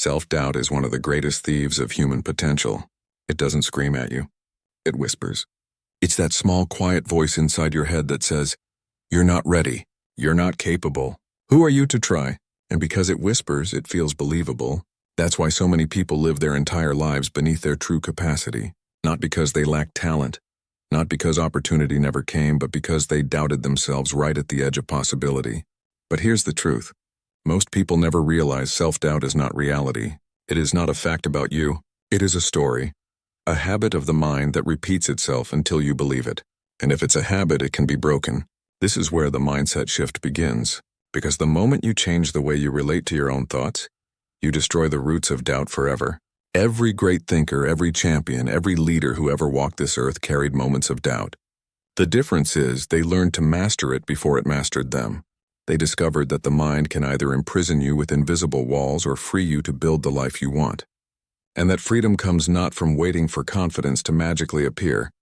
Self-doubt is one of the greatest thieves of human potential. It doesn't scream at you. It whispers. It's that small, quiet voice inside your head that says, "You're not ready. You're not capable. Who are you to try?" And because it whispers, it feels believable. That's why so many people live their entire lives beneath their true capacity. Not because they lack talent, not because opportunity never came, but because they doubted themselves right at the edge of possibility. But here's the truth. Most people never realize self-doubt is not reality. It is not a fact about you. It is a story. A habit of the mind that repeats itself until you believe it. And if it's a habit, it can be broken. This is where the mindset shift begins. Because the moment you change the way you relate to your own thoughts, you destroy the roots of doubt forever. Every great thinker, every champion, every leader who ever walked this earth carried moments of doubt. The difference is they learned to master it before it mastered them. They discovered that the mind can either imprison you with invisible walls or free you to build the life you want. And that freedom comes not from waiting for confidence to magically appear,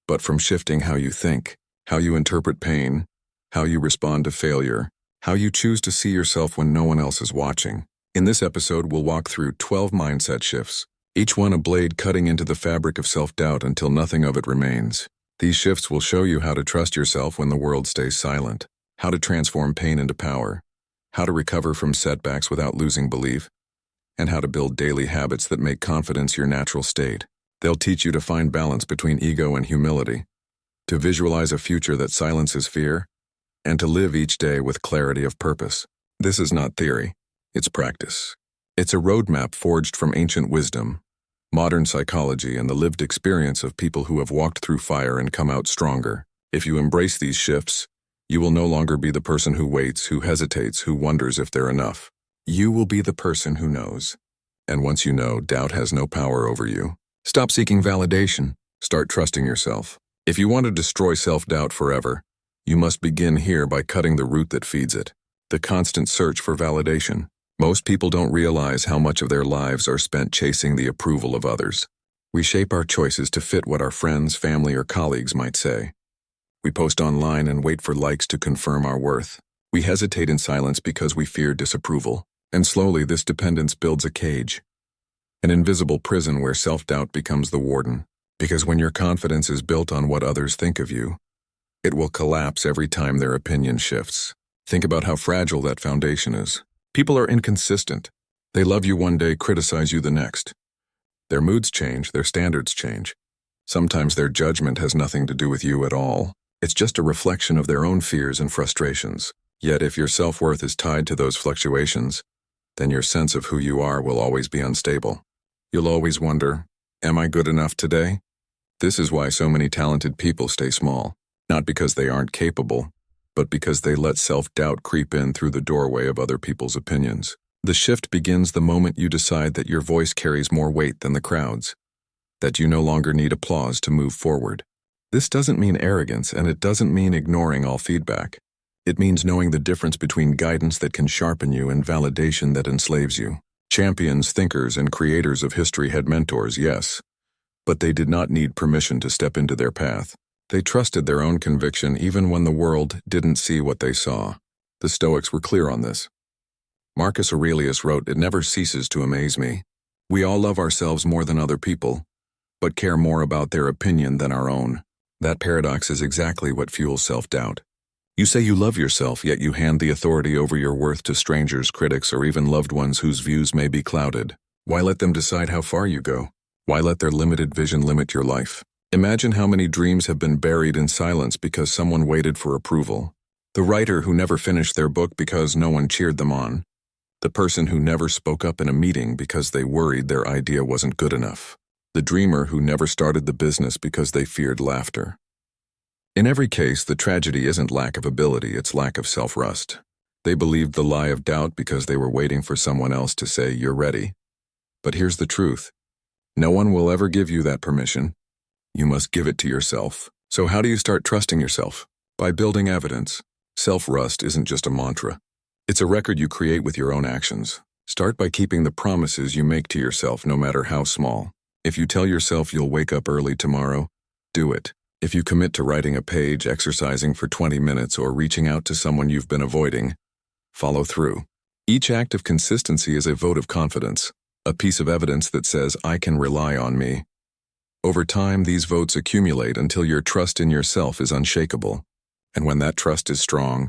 but from shifting how you think, how you interpret pain, how you respond to failure, how you choose to see yourself when no one else is watching. In this episode, we'll walk through 12 mindset shifts, each one a blade cutting into the fabric of self-doubt until nothing of it remains. These shifts will show you how to trust yourself when the world stays silent, how to transform pain into power, how to recover from setbacks without losing belief, and how to build daily habits that make confidence your natural state. They'll teach you to find balance between ego and humility, to visualize a future that silences fear, and to live each day with clarity of purpose. This is not theory. It's practice. It's a roadmap forged from ancient wisdom, modern psychology, and the lived experience of people who have walked through fire and come out stronger. If you embrace these shifts, you will no longer be the person who waits, who hesitates, who wonders if they're enough. You will be the person who knows. And once you know, doubt has no power over you. Stop seeking validation. Start trusting yourself. If you want to destroy self-doubt forever, you must begin here by cutting the root that feeds it, the constant search for validation. Most people don't realize how much of their lives are spent chasing the approval of others. We shape our choices to fit what our friends, family, or colleagues might say. We post online and wait for likes to confirm our worth. We hesitate in silence because we fear disapproval. And slowly, this dependence builds a cage, an invisible prison where self-doubt becomes the warden. Because when your confidence is built on what others think of you, it will collapse every time their opinion shifts. Think about how fragile that foundation is. People are inconsistent. They love you one day, criticize you the next. Their moods change, their standards change. Sometimes their judgment has nothing to do with you at all. It's just a reflection of their own fears and frustrations. Yet if your self-worth is tied to those fluctuations, then your sense of who you are will always be unstable. You'll always wonder, am I good enough today? This is why so many talented people stay small. Not because they aren't capable, but because they let self-doubt creep in through the doorway of other people's opinions. The shift begins the moment you decide that your voice carries more weight than the crowd's, that you no longer need applause to move forward. This doesn't mean arrogance, and it doesn't mean ignoring all feedback. It means knowing the difference between guidance that can sharpen you and validation that enslaves you. Champions, thinkers, and creators of history had mentors, yes, but they did not need permission to step into their path. They trusted their own conviction even when the world didn't see what they saw. The Stoics were clear on this. Marcus Aurelius wrote, "It never ceases to amaze me. We all love ourselves more than other people, but care more about their opinion than our own." That paradox is exactly what fuels self-doubt. You say you love yourself, yet you hand the authority over your worth to strangers, critics, or even loved ones whose views may be clouded. Why let them decide how far you go? Why let their limited vision limit your life? Imagine how many dreams have been buried in silence because someone waited for approval. The writer who never finished their book because no one cheered them on. The person who never spoke up in a meeting because they worried their idea wasn't good enough. The dreamer who never started the business because they feared laughter. In every case, the tragedy isn't lack of ability, it's lack of self-trust. They believed the lie of doubt because they were waiting for someone else to say, "You're ready." But here's the truth. No one will ever give you that permission. You must give it to yourself. So how do you start trusting yourself? By building evidence. Self-trust isn't just a mantra. It's a record you create with your own actions. Start by keeping the promises you make to yourself, no matter how small. If you tell yourself you'll wake up early tomorrow, do it. If you commit to writing a page, exercising for 20 minutes, or reaching out to someone you've been avoiding, follow through. Each act of consistency is a vote of confidence. a piece of evidence that says, I can rely on me. Over time, these votes accumulate until your trust in yourself is unshakable. And when that trust is strong,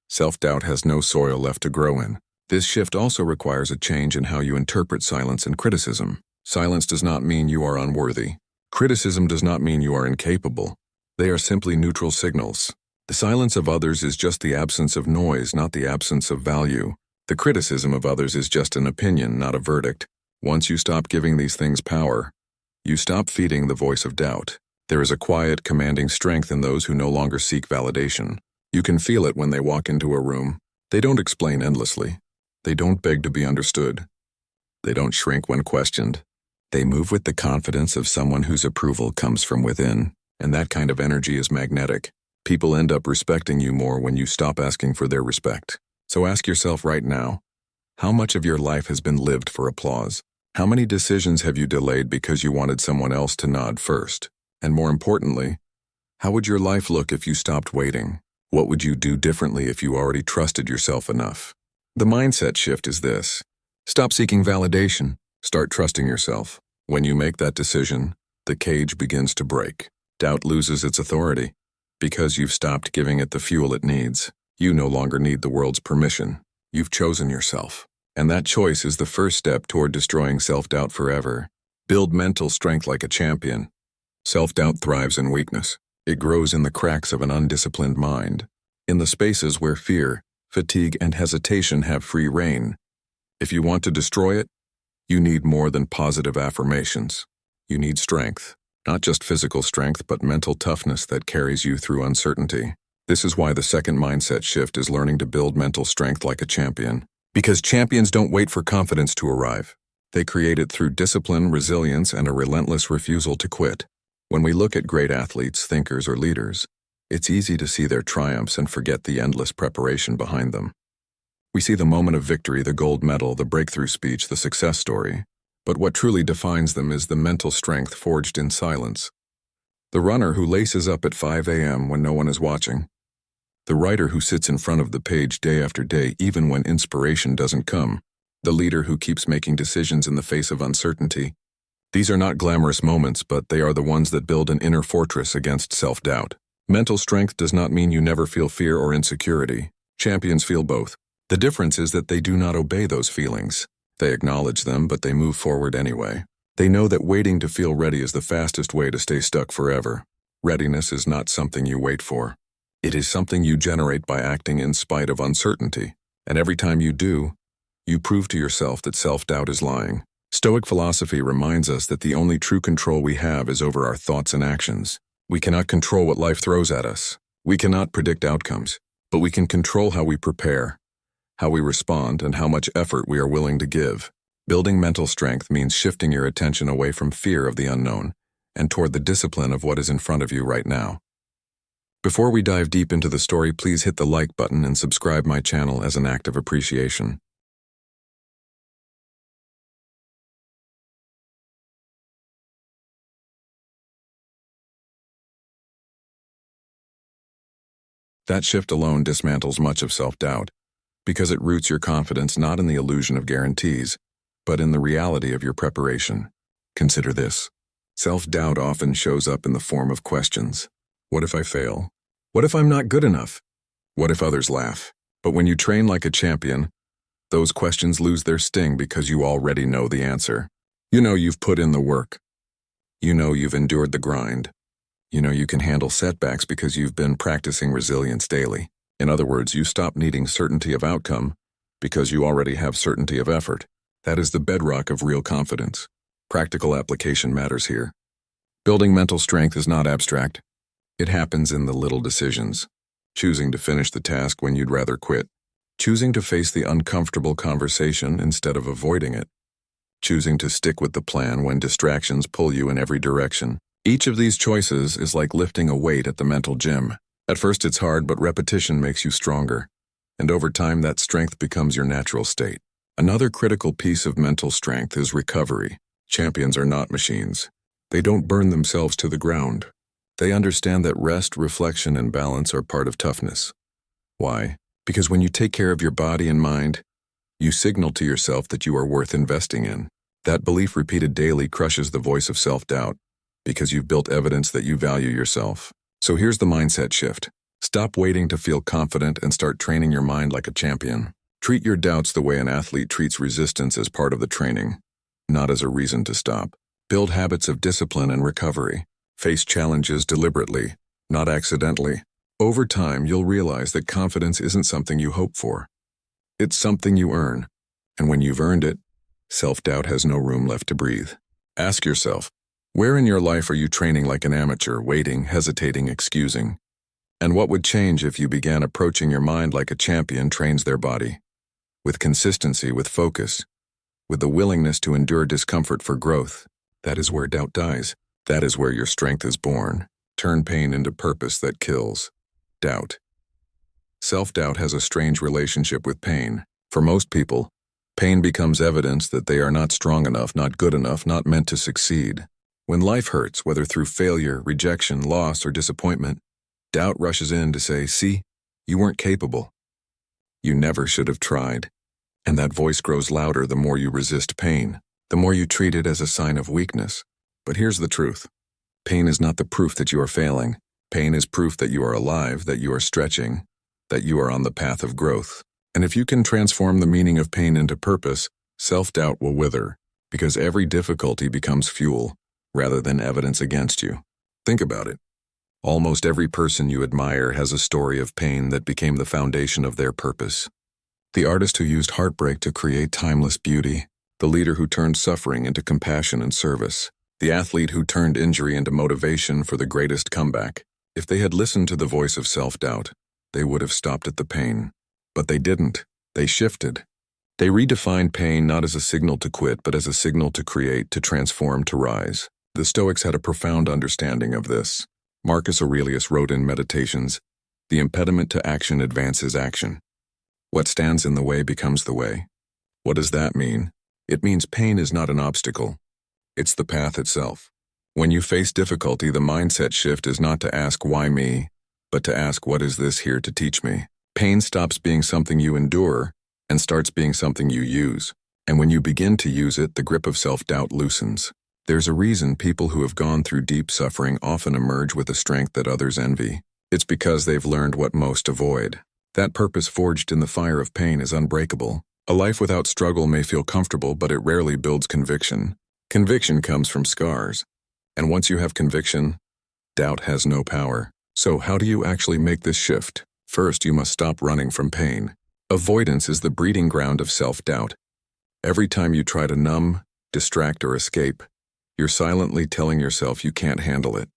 self-doubt has no soil left to grow in. This shift also requires a change in how you interpret silence and criticism. Silence does not mean you are unworthy. Criticism does not mean you are incapable. They are simply neutral signals. The silence of others is just the absence of noise, not the absence of value. The criticism of others is just an opinion, not a verdict. Once you stop giving these things power, you stop feeding the voice of doubt. There is a quiet, commanding strength in those who no longer seek validation. You can feel it when they walk into a room. They don't explain endlessly. They don't beg to be understood. They don't shrink when questioned. They move with the confidence of someone whose approval comes from within, and that kind of energy is magnetic. People end up respecting you more when you stop asking for their respect. So ask yourself right now, how much of your life has been lived for applause? How many decisions have you delayed because you wanted someone else to nod first? And more importantly, how would your life look if you stopped waiting? What would you do differently if you already trusted yourself enough? The mindset shift is this. Stop seeking validation. Start trusting yourself. When you make that decision, the cage begins to break. Doubt loses its authority. Because you've stopped giving it the fuel it needs, you no longer need the world's permission. You've chosen yourself. And that choice is the first step toward destroying self-doubt forever. Build mental strength like a champion. Self-doubt thrives in weakness. It grows in the cracks of an undisciplined mind, in the spaces where fear, fatigue, and hesitation have free rein. If you want to destroy it, you need more than positive affirmations. You need strength, not just physical strength, but mental toughness that carries you through uncertainty. This is why the second mindset shift is learning to build mental strength like a champion. Because champions don't wait for confidence to arrive. They create it through discipline, resilience, and a relentless refusal to quit. When we look at great athletes, thinkers, or leaders, it's easy to see their triumphs and forget the endless preparation behind them. We see the moment of victory, the gold medal, the breakthrough speech, the success story. But what truly defines them is the mental strength forged in silence. The runner who laces up at 5 a.m. when no one is watching. The writer who sits in front of the page day after day even when inspiration doesn't come. The leader who keeps making decisions in the face of uncertainty. These are not glamorous moments, but they are the ones that build an inner fortress against self-doubt. Mental strength does not mean you never feel fear or insecurity. Champions feel both. The difference is that they do not obey those feelings. They acknowledge them, but they move forward anyway. They know that waiting to feel ready is the fastest way to stay stuck forever. Readiness is not something you wait for. It is something you generate by acting in spite of uncertainty. And every time you do, you prove to yourself that self-doubt is lying. Stoic philosophy reminds us that the only true control we have is over our thoughts and actions. We cannot control what life throws at us. We cannot predict outcomes, but we can control how we prepare, how we respond, and how much effort we are willing to give. Building mental strength means shifting your attention away from fear of the unknown and toward the discipline of what is in front of you right now. Before we dive deep into the story, please hit the like button and subscribe my channel as an act of appreciation. That shift alone dismantles much of self-doubt, because it roots your confidence not in the illusion of guarantees, but in the reality of your preparation. Consider this. Self-doubt often shows up in the form of questions. What if I fail? What if I'm not good enough? What if others laugh? But when you train like a champion, those questions lose their sting because you already know the answer. You know you've put in the work. You know you've endured the grind. You know you can handle setbacks because you've been practicing resilience daily. In other words, you stop needing certainty of outcome because you already have certainty of effort. That is the bedrock of real confidence. Practical application matters here. Building mental strength is not abstract. It happens in the little decisions. Choosing to finish the task when you'd rather quit. Choosing to face the uncomfortable conversation instead of avoiding it. Choosing to stick with the plan when distractions pull you in every direction. Each of these choices is like lifting a weight at the mental gym. At first it's hard, but repetition makes you stronger. And over time that strength becomes your natural state. Another critical piece of mental strength is recovery. Champions are not machines. They don't burn themselves to the ground. They understand that rest, reflection, and balance are part of toughness. Why? Because when you take care of your body and mind, you signal to yourself that you are worth investing in. That belief repeated daily crushes the voice of self-doubt because you've built evidence that you value yourself. So here's the mindset shift. Stop waiting to feel confident and start training your mind like a champion. Treat your doubts the way an athlete treats resistance as part of the training, not as a reason to stop. Build habits of discipline and recovery. Face challenges deliberately, not accidentally. Over time, you'll realize that confidence isn't something you hope for. It's something you earn. And when you've earned it, self-doubt has no room left to breathe. Ask yourself, where in your life are you training like an amateur, waiting, hesitating, excusing? And what would change if you began approaching your mind like a champion trains their body? With consistency, with focus, with the willingness to endure discomfort for growth. That is where doubt dies. That is where your strength is born. Turn pain into purpose that kills. Doubt. Self-doubt has a strange relationship with pain. For most people, pain becomes evidence that they are not strong enough, not good enough, not meant to succeed. When life hurts, whether through failure, rejection, loss, or disappointment, doubt rushes in to say, see, you weren't capable. You never should have tried. And that voice grows louder the more you resist pain, the more you treat it as a sign of weakness. But here's the truth. Pain is not the proof that you are failing. Pain is proof that you are alive, that you are stretching, that you are on the path of growth. And if you can transform the meaning of pain into purpose, self-doubt will wither, because every difficulty becomes fuel, rather than evidence against you. Think about it. Almost every person you admire has a story of pain that became the foundation of their purpose. The artist who used heartbreak to create timeless beauty, the leader who turned suffering into compassion and service, the athlete who turned injury into motivation for the greatest comeback. If they had listened to the voice of self-doubt, they would have stopped at the pain. But they didn't. They shifted. They redefined pain not as a signal to quit, but as a signal to create, to transform, to rise. The Stoics had a profound understanding of this. Marcus Aurelius wrote in Meditations, "The impediment to action advances action. What stands in the way becomes the way." What does that mean? It means pain is not an obstacle. It's the path itself. When you face difficulty, the mindset shift is not to ask, why me, but to ask, what is this here to teach me? Pain stops being something you endure and starts being something you use. And when you begin to use it, the grip of self-doubt loosens. There's a reason people who have gone through deep suffering often emerge with a strength that others envy. It's because they've learned what most avoid. That purpose forged in the fire of pain is unbreakable. A life without struggle may feel comfortable, but it rarely builds conviction. Conviction comes from scars. And once you have conviction, doubt has no power. So how do you actually make this shift? First, you must stop running from pain. Avoidance is the breeding ground of self-doubt. Every time you try to numb, distract, or escape, you're silently telling yourself you can't handle it.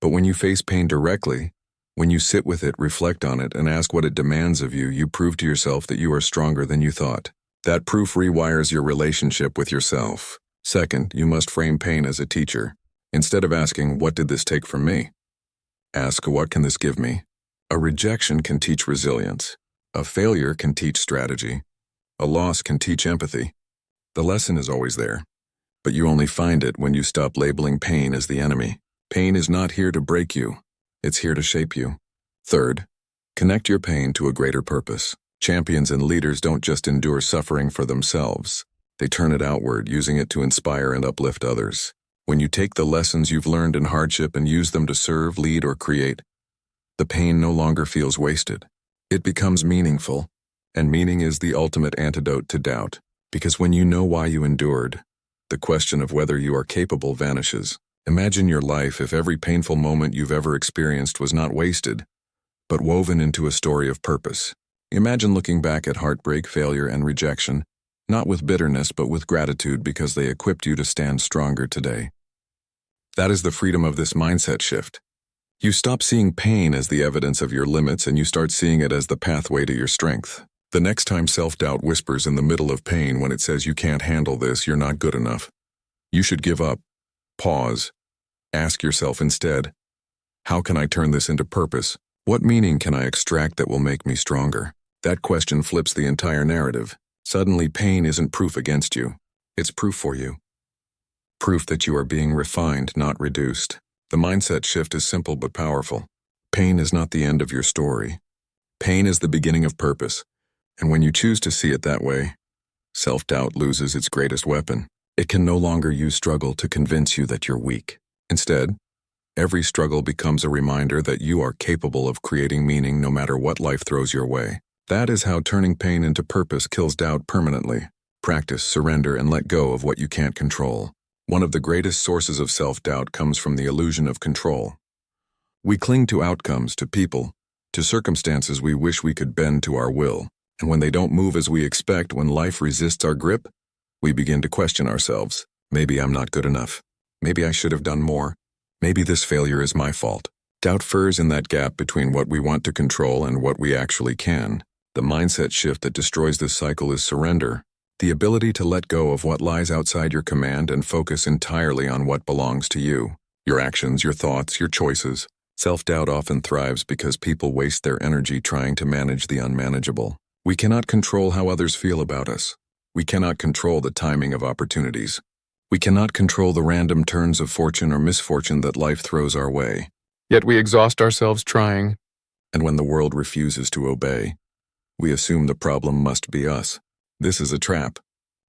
But when you face pain directly, when you sit with it, reflect on it, and ask what it demands of you, you prove to yourself that you are stronger than you thought. That proof rewires your relationship with yourself. Second, you must frame pain as a teacher. Instead of asking, what did this take from me? Ask, what can this give me? A rejection can teach resilience. A failure can teach strategy. A loss can teach empathy. The lesson is always there. But you only find it when you stop labeling pain as the enemy. Pain is not here to break you. It's here to shape you. Third, connect your pain to a greater purpose. Champions and leaders don't just endure suffering for themselves. They turn it outward, using it to inspire and uplift others. When you take the lessons you've learned in hardship and use them to serve, lead, or create, the pain no longer feels wasted. It becomes meaningful, and meaning is the ultimate antidote to doubt. Because when you know why you endured, the question of whether you are capable vanishes. Imagine your life if every painful moment you've ever experienced was not wasted, but woven into a story of purpose. Imagine looking back at heartbreak, failure, and rejection, not with bitterness but with gratitude because they equipped you to stand stronger today. That is the freedom of this mindset shift. You stop seeing pain as the evidence of your limits and you start seeing it as the pathway to your strength. The next time self-doubt whispers in the middle of pain when it says you can't handle this, you're not good enough, you should give up. Pause. Ask yourself instead, how can I turn this into purpose? What meaning can I extract that will make me stronger? That question flips the entire narrative. Suddenly, pain isn't proof against you. It's proof for you. Proof that you are being refined, not reduced. The mindset shift is simple but powerful. Pain is not the end of your story. Pain is the beginning of purpose. And when you choose to see it that way, self-doubt loses its greatest weapon. It can no longer use struggle to convince you that you're weak. Instead, every struggle becomes a reminder that you are capable of creating meaning no matter what life throws your way. That is how turning pain into purpose kills doubt permanently. Practice, surrender, and let go of what you can't control. One of the greatest sources of self-doubt comes from the illusion of control. We cling to outcomes, to people, to circumstances we wish we could bend to our will. And when they don't move as we expect, when life resists our grip, we begin to question ourselves. Maybe I'm not good enough. Maybe I should have done more. Maybe this failure is my fault. Doubt furs in that gap between what we want to control and what we actually can. The mindset shift that destroys this cycle is surrender, the ability to let go of what lies outside your command and focus entirely on what belongs to you. Your actions, your thoughts, your choices. Self-doubt often thrives because people waste their energy trying to manage the unmanageable. We cannot control how others feel about us. We cannot control the timing of opportunities. We cannot control the random turns of fortune or misfortune that life throws our way. Yet we exhaust ourselves trying. And when the world refuses to obey, we assume the problem must be us. This is a trap.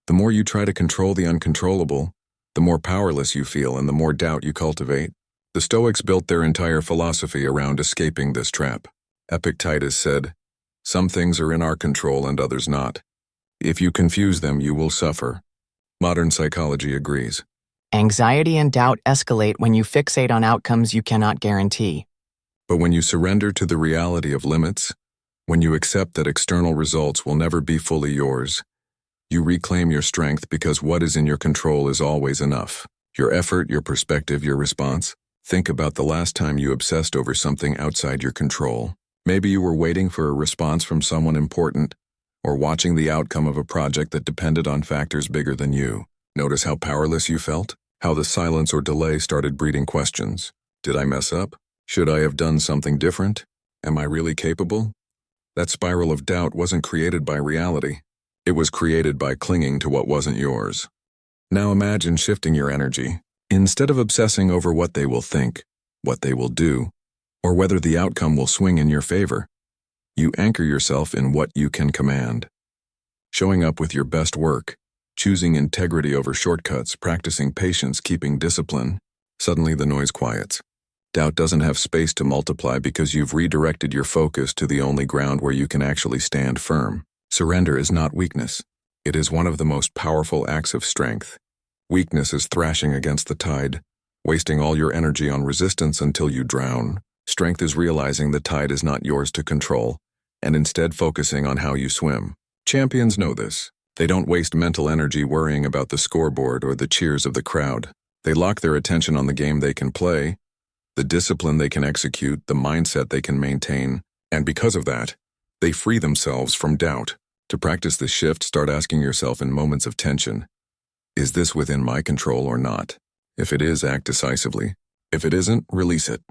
The more you try to control the uncontrollable, the more powerless you feel and the more doubt you cultivate. The Stoics built their entire philosophy around escaping this trap. Epictetus said, "Some things are in our control and others not. If you confuse them, you will suffer." Modern psychology agrees. Anxiety and doubt escalate when you fixate on outcomes you cannot guarantee. But when you surrender to the reality of limits, when you accept that external results will never be fully yours, you reclaim your strength because what is in your control is always enough. Your effort, your perspective, your response. Think about the last time you obsessed over something outside your control. Maybe you were waiting for a response from someone important, or watching the outcome of a project that depended on factors bigger than you. Notice how powerless you felt? How the silence or delay started breeding questions. Did I mess up? Should I have done something different? Am I really capable? That spiral of doubt wasn't created by reality. It was created by clinging to what wasn't yours. Now imagine shifting your energy. Instead of obsessing over what they will think, what they will do, or whether the outcome will swing in your favor, you anchor yourself in what you can command. Showing up with your best work, choosing integrity over shortcuts, practicing patience, keeping discipline, suddenly the noise quiets. Doubt doesn't have space to multiply because you've redirected your focus to the only ground where you can actually stand firm. Surrender is not weakness. It is one of the most powerful acts of strength. Weakness is thrashing against the tide, wasting all your energy on resistance until you drown. Strength is realizing the tide is not yours to control, and instead focusing on how you swim. Champions know this. They don't waste mental energy worrying about the scoreboard or the cheers of the crowd. They lock their attention on the game they can play, the discipline they can execute, the mindset they can maintain, and because of that, they free themselves from doubt. To practice this shift, start asking yourself in moments of tension, is this within my control or not? If it is, act decisively. If it isn't, release it.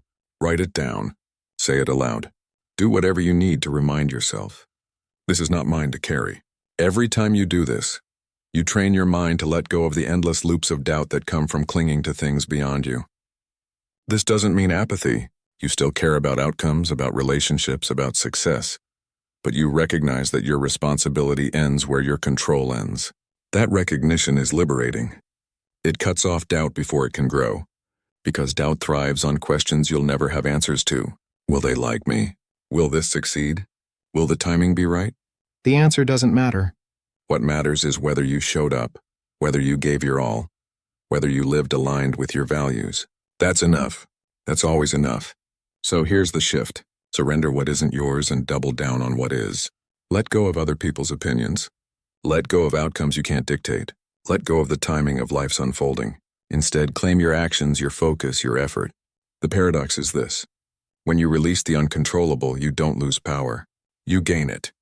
Write it down. Say it aloud. Do whatever you need to remind yourself. This is not mine to carry. Every time you do this, you train your mind to let go of the endless loops of doubt that come from clinging to things beyond you. This doesn't mean apathy. You still care about outcomes, about relationships, about success. But you recognize that your responsibility ends where your control ends. That recognition is liberating. It cuts off doubt before it can grow, because doubt thrives on questions you'll never have answers to. Will they like me? Will this succeed? Will the timing be right? The answer doesn't matter. What matters is whether you showed up, whether you gave your all, whether you lived aligned with your values. That's enough. That's always enough. So here's the shift. Surrender what isn't yours and double down on what is. Let go of other people's opinions. Let go of outcomes you can't dictate. Let go of the timing of life's unfolding. Instead, claim your actions, your focus, your effort. The paradox is this. When you release the uncontrollable, you don't lose power. You gain it.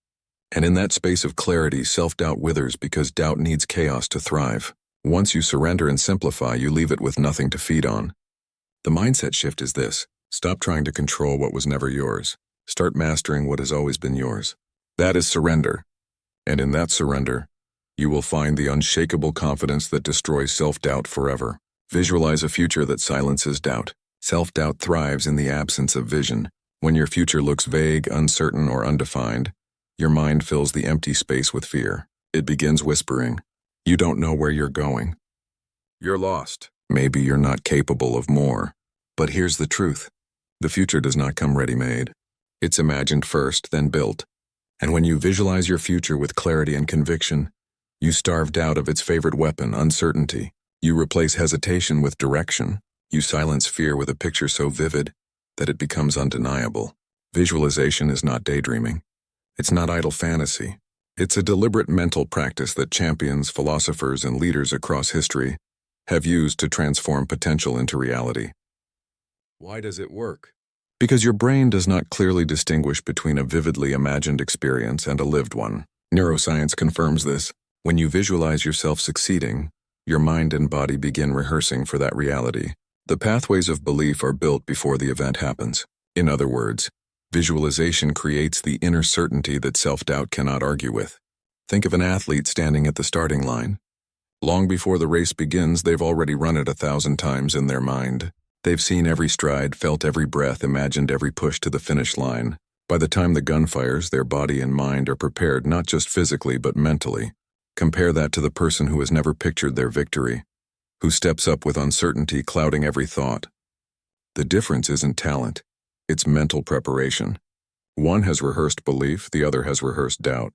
And in that space of clarity, self-doubt withers because doubt needs chaos to thrive. Once you surrender and simplify, you leave it with nothing to feed on. The mindset shift is this. Stop trying to control what was never yours. Start mastering what has always been yours. That is surrender. And in that surrender, you will find the unshakable confidence that destroys self-doubt forever. Visualize a future that silences doubt. Self-doubt thrives in the absence of vision. When your future looks vague, uncertain, or undefined, your mind fills the empty space with fear. It begins whispering, "You don't know where you're going. You're lost. Maybe you're not capable of more. But here's the truth. The future does not come ready-made. It's imagined first, then built. And when you visualize your future with clarity and conviction, you starve doubt of its favorite weapon, uncertainty. You replace hesitation with direction. You silence fear with a picture so vivid that it becomes undeniable. Visualization is not daydreaming. It's not idle fantasy. It's a deliberate mental practice that champions, philosophers, and leaders across history have used to transform potential into reality. Why does it work? Because your brain does not clearly distinguish between a vividly imagined experience and a lived one. Neuroscience confirms this. When you visualize yourself succeeding, your mind and body begin rehearsing for that reality. The pathways of belief are built before the event happens. In other words, visualization creates the inner certainty that self-doubt cannot argue with. Think of an athlete standing at the starting line. Long before the race begins, they've already run it 1,000 times in their mind. They've seen every stride, felt every breath, imagined every push to the finish line. By the time the gun fires, their body and mind are prepared not just physically but mentally. Compare that to the person who has never pictured their victory, who steps up with uncertainty clouding every thought. The difference isn't talent, it's mental preparation. One has rehearsed belief, the other has rehearsed doubt.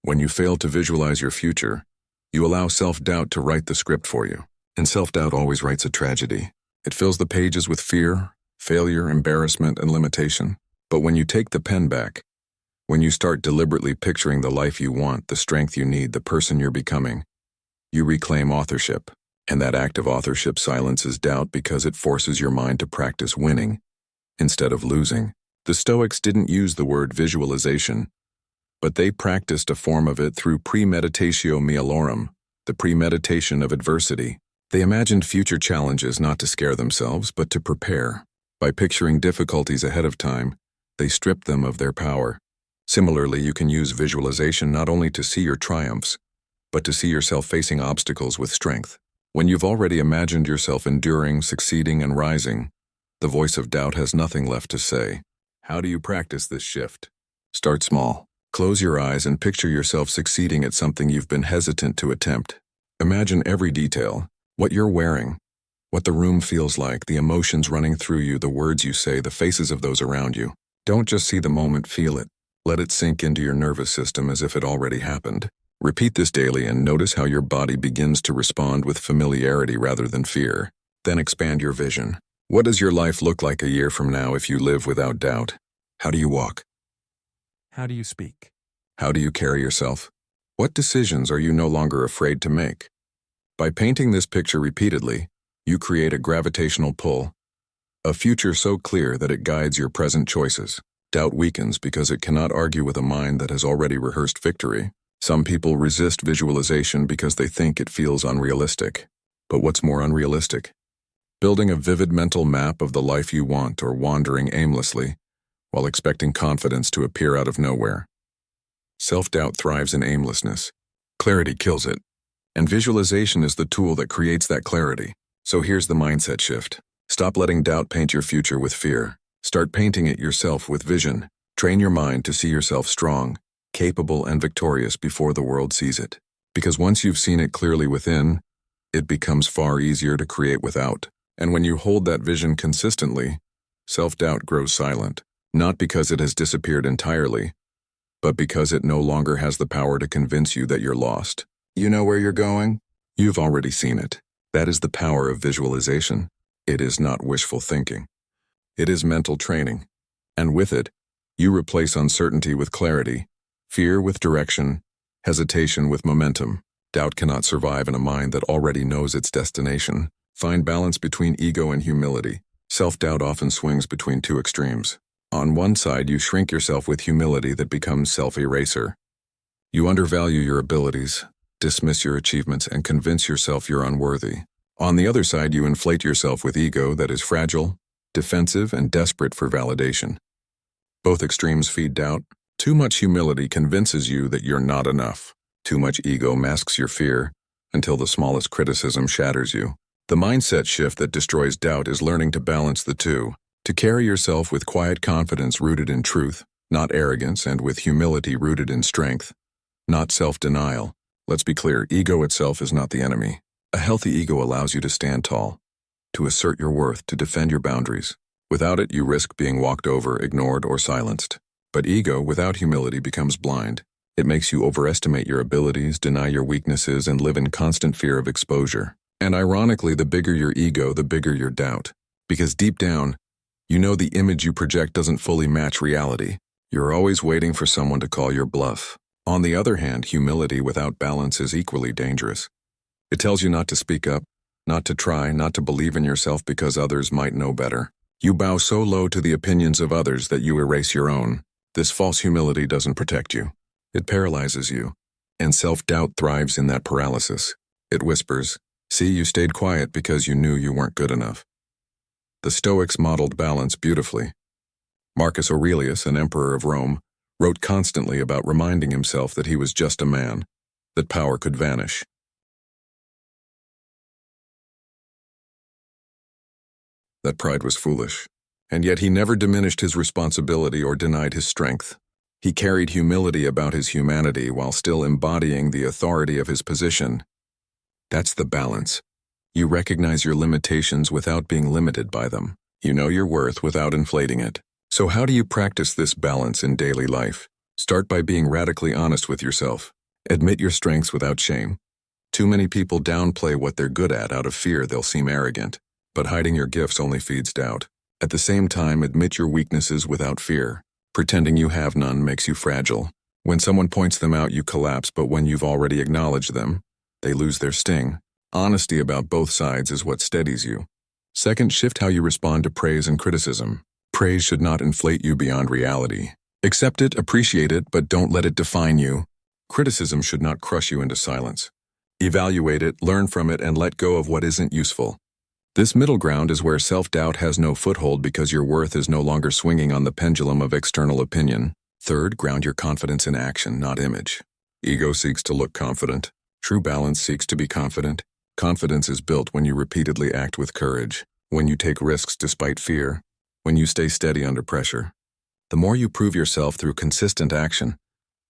When you fail to visualize your future, you allow self-doubt to write the script for you. And self-doubt always writes a tragedy. It fills the pages with fear, failure, embarrassment, and limitation. But when you take the pen back, when you start deliberately picturing the life you want, the strength you need, the person you're becoming, you reclaim authorship. And that act of authorship silences doubt because it forces your mind to practice winning instead of losing. The Stoics didn't use the word visualization, but they practiced a form of it through premeditatio malorum, the premeditation of adversity. They imagined future challenges not to scare themselves, but to prepare. By picturing difficulties ahead of time, they stripped them of their power. Similarly, you can use visualization not only to see your triumphs, but to see yourself facing obstacles with strength. When you've already imagined yourself enduring, succeeding, and rising, the voice of doubt has nothing left to say. How do you practice this shift? Start small. Close your eyes and picture yourself succeeding at something you've been hesitant to attempt. Imagine every detail, what you're wearing, what the room feels like, the emotions running through you, the words you say, the faces of those around you. Don't just see the moment, feel it. Let it sink into your nervous system as if it already happened. Repeat this daily and notice how your body begins to respond with familiarity rather than fear. Then expand your vision. What does your life look like a year from now if you live without doubt? How do you walk? How do you speak? How do you carry yourself? What decisions are you no longer afraid to make? By painting this picture repeatedly, you create a gravitational pull, a future so clear that it guides your present choices. Doubt weakens because it cannot argue with a mind that has already rehearsed victory. Some people resist visualization because they think it feels unrealistic. But what's more unrealistic? Building a vivid mental map of the life you want or wandering aimlessly while expecting confidence to appear out of nowhere. Self-doubt thrives in aimlessness. Clarity kills it. And visualization is the tool that creates that clarity. So here's the mindset shift. Stop letting doubt paint your future with fear. Start painting it yourself with vision. Train your mind to see yourself strong, capable, and victorious before the world sees it. Because once you've seen it clearly within, it becomes far easier to create without. And when you hold that vision consistently, self-doubt grows silent. Not because it has disappeared entirely, but because it no longer has the power to convince you that you're lost. You know where you're going? You've already seen it. That is the power of visualization. It is not wishful thinking. It is mental training. And with it, you replace uncertainty with clarity, fear with direction, hesitation with momentum. Doubt cannot survive in a mind that already knows its destination. Find balance between ego and humility. Self-doubt often swings between two extremes. On one side, you shrink yourself with humility that becomes self-eraser. You undervalue your abilities, dismiss your achievements, and convince yourself you're unworthy. On the other side, you inflate yourself with ego that is fragile, defensive, and desperate for validation. Both extremes feed doubt. Too much humility convinces you that you're not enough. Too much ego masks your fear until the smallest criticism shatters you. The mindset shift that destroys doubt is learning to balance the two. To carry yourself with quiet confidence rooted in truth, not arrogance, and with humility rooted in strength, not self-denial. Let's be clear, ego itself is not the enemy. A healthy ego allows you to stand tall, to assert your worth, to defend your boundaries. Without it, you risk being walked over, ignored, or silenced. But ego, without humility, becomes blind. It makes you overestimate your abilities, deny your weaknesses, and live in constant fear of exposure. And ironically, the bigger your ego, the bigger your doubt. Because deep down, you know the image you project doesn't fully match reality. You're always waiting for someone to call your bluff. On the other hand, humility without balance is equally dangerous. It tells you not to speak up, not to try, not to believe in yourself because others might know better. You bow so low to the opinions of others that you erase your own. This false humility doesn't protect you. It paralyzes you. And self-doubt thrives in that paralysis. It whispers, "See, you stayed quiet because you knew you weren't good enough." The Stoics modeled balance beautifully. Marcus Aurelius, an emperor of Rome, wrote constantly about reminding himself that he was just a man, that power could vanish. That pride was foolish, and yet he never diminished his responsibility or denied his strength. He carried humility about his humanity while still embodying the authority of his position. That's the balance. You recognize your limitations without being limited by them. You know your worth without inflating it. So how do you practice this balance in daily life? Start by being radically honest with yourself. Admit your strengths without shame. Too many people downplay what they're good at out of fear they'll seem arrogant. But hiding your gifts only feeds doubt. At the same time, admit your weaknesses without fear. Pretending you have none makes you fragile. When someone points them out, you collapse, but when you've already acknowledged them, they lose their sting. Honesty about both sides is what steadies you. Second, shift how you respond to praise and criticism. Praise should not inflate you beyond reality. Accept it, appreciate it, but don't let it define you. Criticism should not crush you into silence. Evaluate it, learn from it, and let go of what isn't useful. This middle ground is where self-doubt has no foothold because your worth is no longer swinging on the pendulum of external opinion. Third, ground your confidence in action, not image. Ego seeks to look confident. True balance seeks to be confident. Confidence is built when you repeatedly act with courage, when you take risks despite fear, when you stay steady under pressure. The more you prove yourself through consistent action,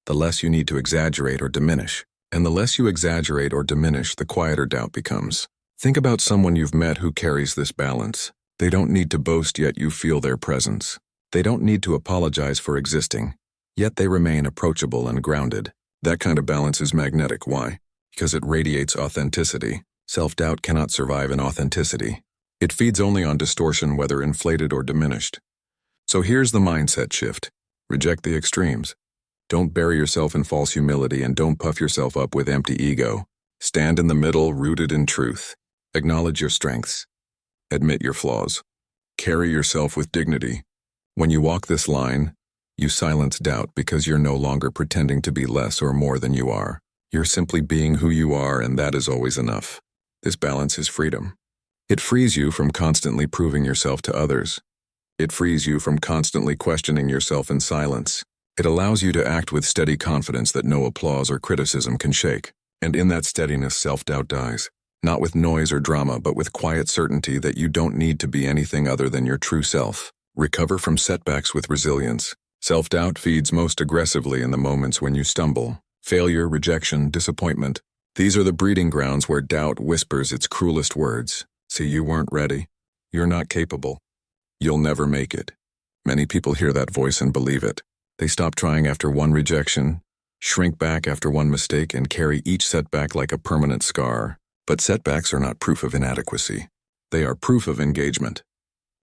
the less you need to exaggerate or diminish. And the less you exaggerate or diminish, the quieter doubt becomes. Think about someone you've met who carries this balance. They don't need to boast, yet you feel their presence. They don't need to apologize for existing, yet they remain approachable and grounded. That kind of balance is magnetic. Why? Because it radiates authenticity. Self-doubt cannot survive in authenticity. It feeds only on distortion, whether inflated or diminished. So here's the mindset shift. Reject the extremes. Don't bury yourself in false humility and don't puff yourself up with empty ego. Stand in the middle, rooted in truth. Acknowledge your strengths. Admit your flaws. Carry yourself with dignity. When you walk this line, you silence doubt because you're no longer pretending to be less or more than you are. You're simply being who you are, and that is always enough. This balance is freedom. It frees you from constantly proving yourself to others. It frees you from constantly questioning yourself in silence. It allows you to act with steady confidence that no applause or criticism can shake. And in that steadiness, self-doubt dies. Not with noise or drama, but with quiet certainty that you don't need to be anything other than your true self. Recover from setbacks with resilience. Self-doubt feeds most aggressively in the moments when you stumble. Failure, rejection, disappointment. These are the breeding grounds where doubt whispers its cruelest words. See, you weren't ready. You're not capable. You'll never make it. Many people hear that voice and believe it. They stop trying after one rejection, shrink back after one mistake, and carry each setback like a permanent scar. But setbacks are not proof of inadequacy. They are proof of engagement.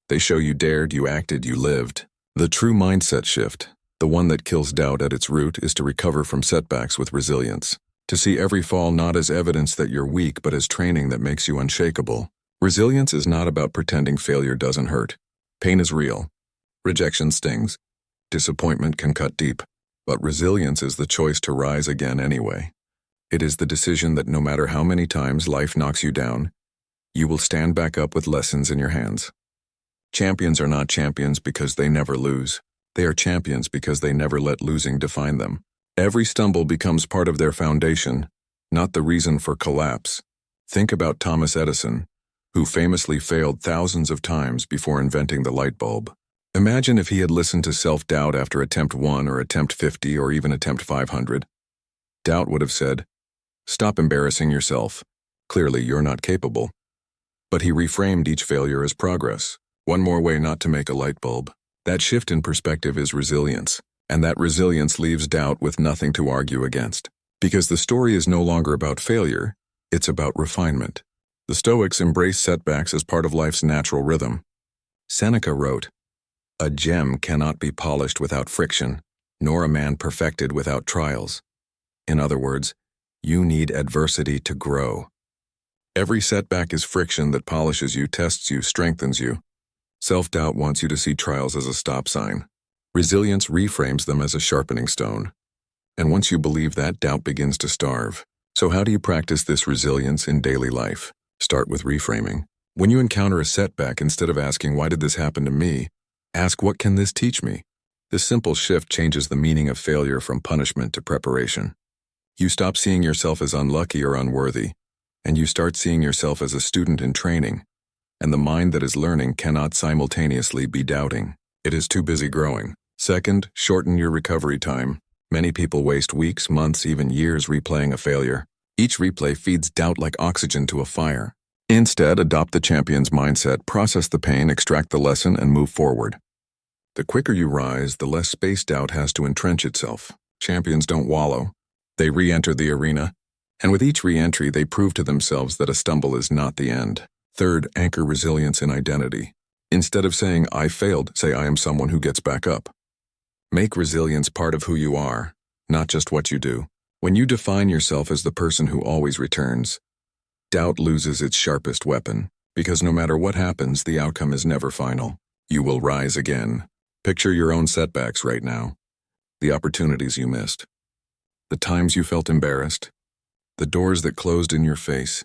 They show you dared, you acted, you lived. The true mindset shift, the one that kills doubt at its root, is to recover from setbacks with resilience. To see every fall not as evidence that you're weak, but as training that makes you unshakable. Resilience is not about pretending failure doesn't hurt. Pain is real. Rejection stings. Disappointment can cut deep. But resilience is the choice to rise again anyway. It is the decision that no matter how many times life knocks you down, you will stand back up with lessons in your hands. Champions are not champions because they never lose. They are champions because they never let losing define them. Every stumble becomes part of their foundation, not the reason for collapse. Think about Thomas Edison, who famously failed thousands of times before inventing the light bulb. Imagine if he had listened to self-doubt after attempt 1 or attempt 50 or even attempt 500. Doubt would have said, "Stop embarrassing yourself. Clearly, you're not capable. But he reframed each failure as progress. One more way not to make a light bulb. That shift in perspective is resilience, and that resilience leaves doubt with nothing to argue against. Because the story is no longer about failure, it's about refinement. The Stoics embrace setbacks as part of life's natural rhythm. Seneca wrote, "A gem cannot be polished without friction, nor a man perfected without trials." In other words, you need adversity to grow. Every setback is friction that polishes you, tests you, strengthens you. Self-doubt wants you to see trials as a stop sign. Resilience reframes them as a sharpening stone. And once you believe that, doubt begins to starve. So how do you practice this resilience in daily life? Start with reframing. When you encounter a setback, instead of asking, "Why did this happen to me?" ask, "What can this teach me?" This simple shift changes the meaning of failure from punishment to preparation. You stop seeing yourself as unlucky or unworthy, and you start seeing yourself as a student in training. And the mind that is learning cannot simultaneously be doubting. It is too busy growing. Second, shorten your recovery time. Many people waste weeks, months, even years replaying a failure. Each replay feeds doubt like oxygen to a fire. Instead, adopt the champion's mindset, process the pain, extract the lesson, and move forward. The quicker you rise, the less space doubt has to entrench itself. Champions don't wallow. They re-enter the arena, and with each re-entry, they prove to themselves that a stumble is not the end. Third, anchor resilience in identity. Instead of saying, "I failed," say, "I am someone who gets back up." Make resilience part of who you are, not just what you do. When you define yourself as the person who always returns, doubt loses its sharpest weapon, because no matter what happens, the outcome is never final. You will rise again. Picture your own setbacks right now. The opportunities you missed. The times you felt embarrassed. The doors that closed in your face.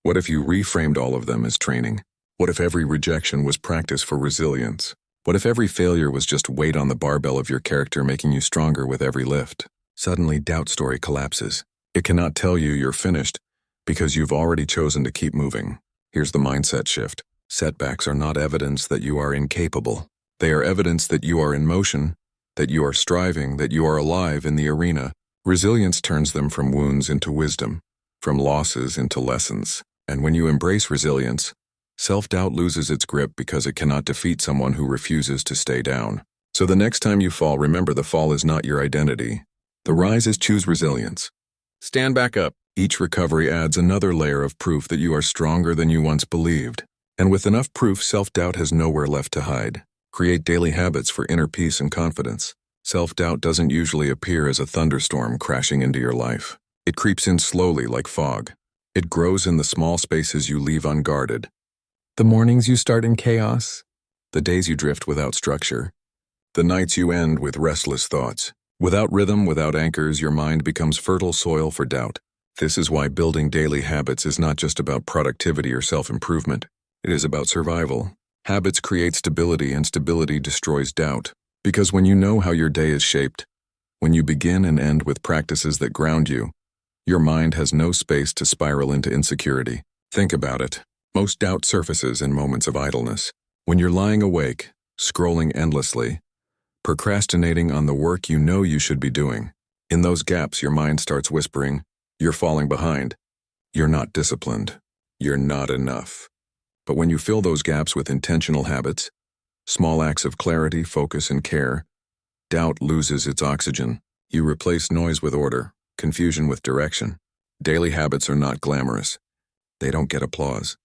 What if you reframed all of them as training? What if every rejection was practice for resilience? What if every failure was just weight on the barbell of your character, making you stronger with every lift? Suddenly, doubt story collapses. It cannot tell you you're finished because you've already chosen to keep moving. Here's the mindset shift. Setbacks are not evidence that you are incapable. They are evidence that you are in motion, that you are striving, that you are alive in the arena. Resilience turns them from wounds into wisdom, from losses into lessons. And when you embrace resilience, self-doubt loses its grip because it cannot defeat someone who refuses to stay down. So the next time you fall, remember the fall is not your identity. The rise is choose resilience. Stand back up. Each recovery adds another layer of proof that you are stronger than you once believed. And with enough proof, self-doubt has nowhere left to hide. Create daily habits for inner peace and confidence. Self-doubt doesn't usually appear as a thunderstorm crashing into your life. It creeps in slowly like fog. It grows in the small spaces you leave unguarded. The mornings you start in chaos. The days you drift without structure. The nights you end with restless thoughts. Without rhythm, without anchors, your mind becomes fertile soil for doubt. This is why building daily habits is not just about productivity or self-improvement. It is about survival. Habits create stability, and stability destroys doubt. Because when you know how your day is shaped, when you begin and end with practices that ground you, your mind has no space to spiral into insecurity. Think about it. Most doubt surfaces in moments of idleness. When you're lying awake, scrolling endlessly, procrastinating on the work you know you should be doing. In those gaps, your mind starts whispering, "You're falling behind. You're not disciplined. You're not enough." But when you fill those gaps with intentional habits, small acts of clarity, focus, and care, doubt loses its oxygen. You replace noise with order, confusion with direction. Daily habits are not glamorous. They don't get applause.